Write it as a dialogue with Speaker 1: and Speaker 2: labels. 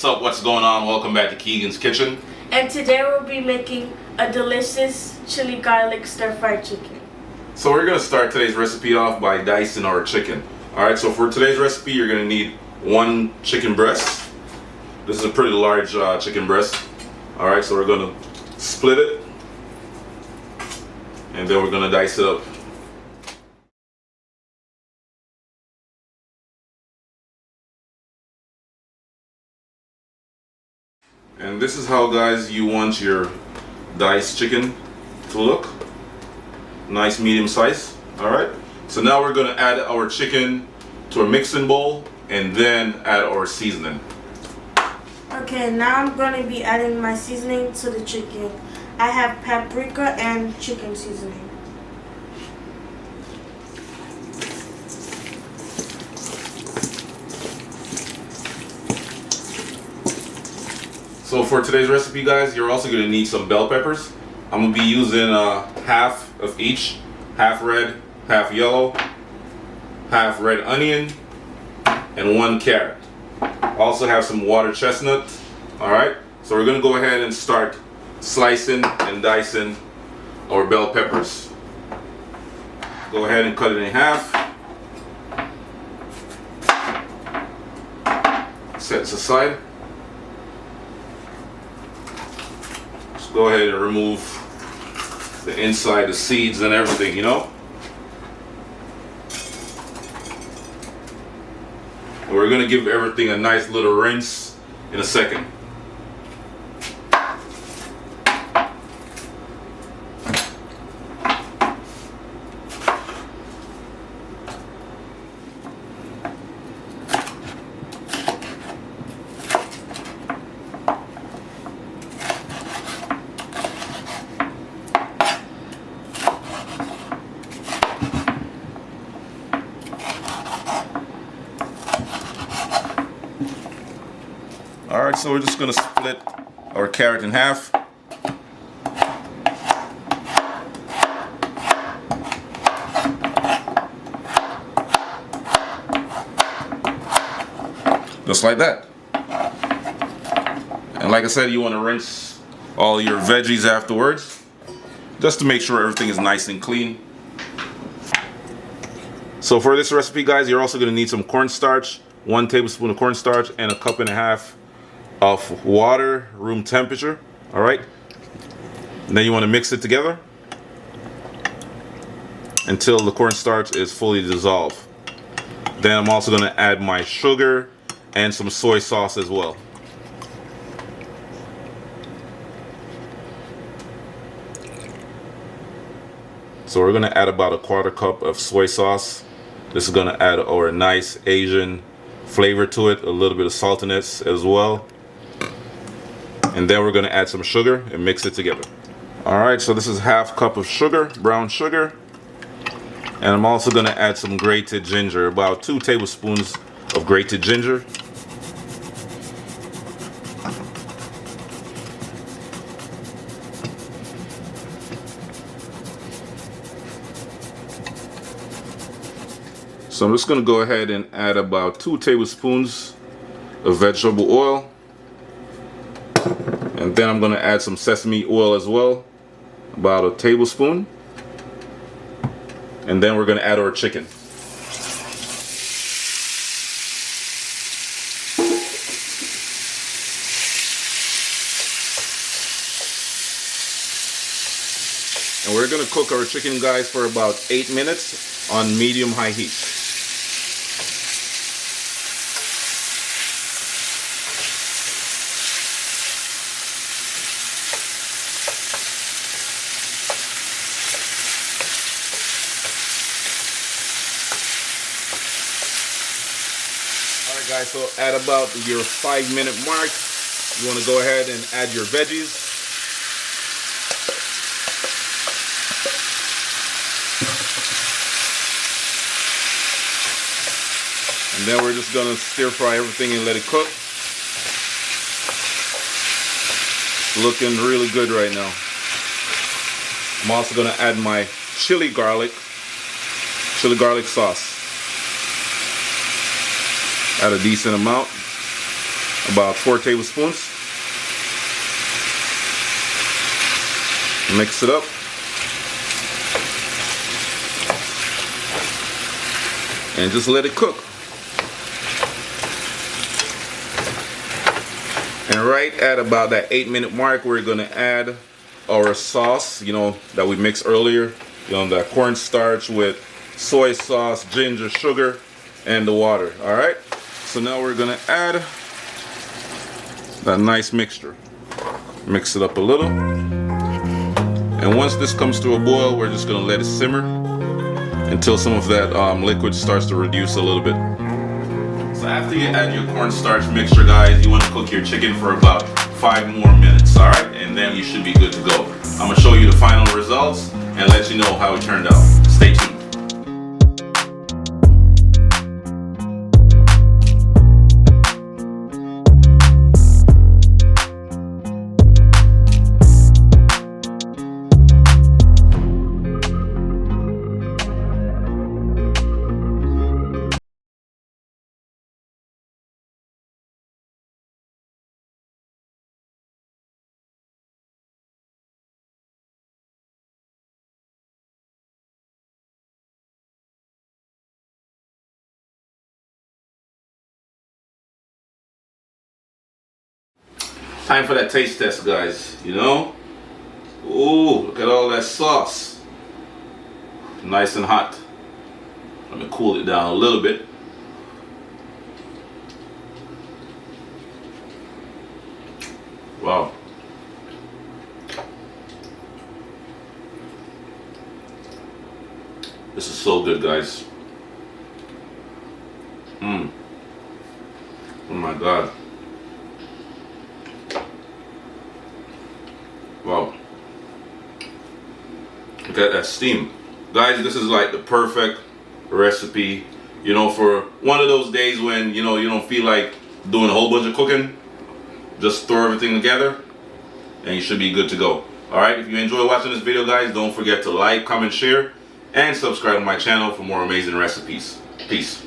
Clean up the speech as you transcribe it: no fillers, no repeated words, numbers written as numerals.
Speaker 1: what's up, what's going on? Welcome back to Keegan's Kitchen.
Speaker 2: And today we'll be making a delicious chili garlic stir-fried chicken.
Speaker 1: So we're going to start today's recipe off by dicing our chicken. Alright, so for today's recipe you're going to need one chicken breast. This is a pretty large chicken breast. Alright, so we're going to split it. And then we're going to dice it up. And this is how, guys, you want your diced chicken to look. Nice medium size. Alright, so now we're going to add our chicken to a mixing bowl and then add our seasoning.
Speaker 2: Okay, now I'm going to be adding my seasoning to the chicken. I have paprika and chicken seasoning.
Speaker 1: So for today's recipe, guys, you're also going to need some bell peppers. I'm going to be using half of each, half red, half yellow, half red onion, and 1 carrot. Also have some water chestnut. Alright, so we're going to go ahead and start slicing and dicing our bell peppers. Go ahead and cut it in half. Set this aside. Go ahead and remove the inside, the seeds and everything, you know. And we're gonna give everything a nice little rinse in a second. Alright, so we're just going to split our carrot in half. Just like that. And like I said, you want to rinse all your veggies afterwards, just to make sure everything is nice and clean. So for this recipe, guys, you're also going to need some cornstarch, 1 tablespoon of cornstarch, and 1.5 cups of water, room temperature. Alright, and then you want to mix it together until the cornstarch is fully dissolved. Then I'm also going to add my sugar and some soy sauce as well. So we're going to add about 1/4 cup of soy sauce. This is going to add our nice Asian flavor to it, a little bit of saltiness as well. And then we're going to add some sugar and mix it together. Alright, so this is 1/2 cup of sugar, brown sugar. And I'm also going to add some grated ginger, about 2 tablespoons of grated ginger. So I'm just going to go ahead and add about 2 tablespoons of vegetable oil. And then I'm going to add some sesame oil as well, about 1 tablespoon. And then we're going to add our chicken. And we're going to cook our chicken, guys, for about 8 minutes on medium-high heat. Alright, guys, so at about your 5-minute mark, you want to go ahead and add your veggies. And then we're just going to stir fry everything and let it cook. Looking really good right now. I'm also going to add my chili garlic sauce. Add a decent amount. About 4 tablespoons. Mix it up. And just let it cook. And right at about that 8-minute mark, we're gonna add our sauce, that we mixed earlier. That cornstarch with soy sauce, ginger, sugar, and the water. All right. So now we're gonna add that nice mixture. Mix it up a little. And once this comes to a boil, we're just gonna let it simmer until some of that liquid starts to reduce a little bit. So after you add your cornstarch mixture, guys, you want to cook your chicken for about 5 more minutes, all right? And then you should be good to go. I'm gonna show you the final results and let you know how it turned out. Stay tuned. Time for that taste test, guys. Ooh, look at all that sauce. Nice and hot. Let me cool it down a little bit. Wow. This is so good, guys. Oh my God. Wow. Look at that steam. Guys, this is like the perfect recipe, for one of those days when, you don't feel like doing a whole bunch of cooking. Just throw everything together and you should be good to go. Alright, if you enjoy watching this video, guys, don't forget to like, comment, share, and subscribe to my channel for more amazing recipes. Peace.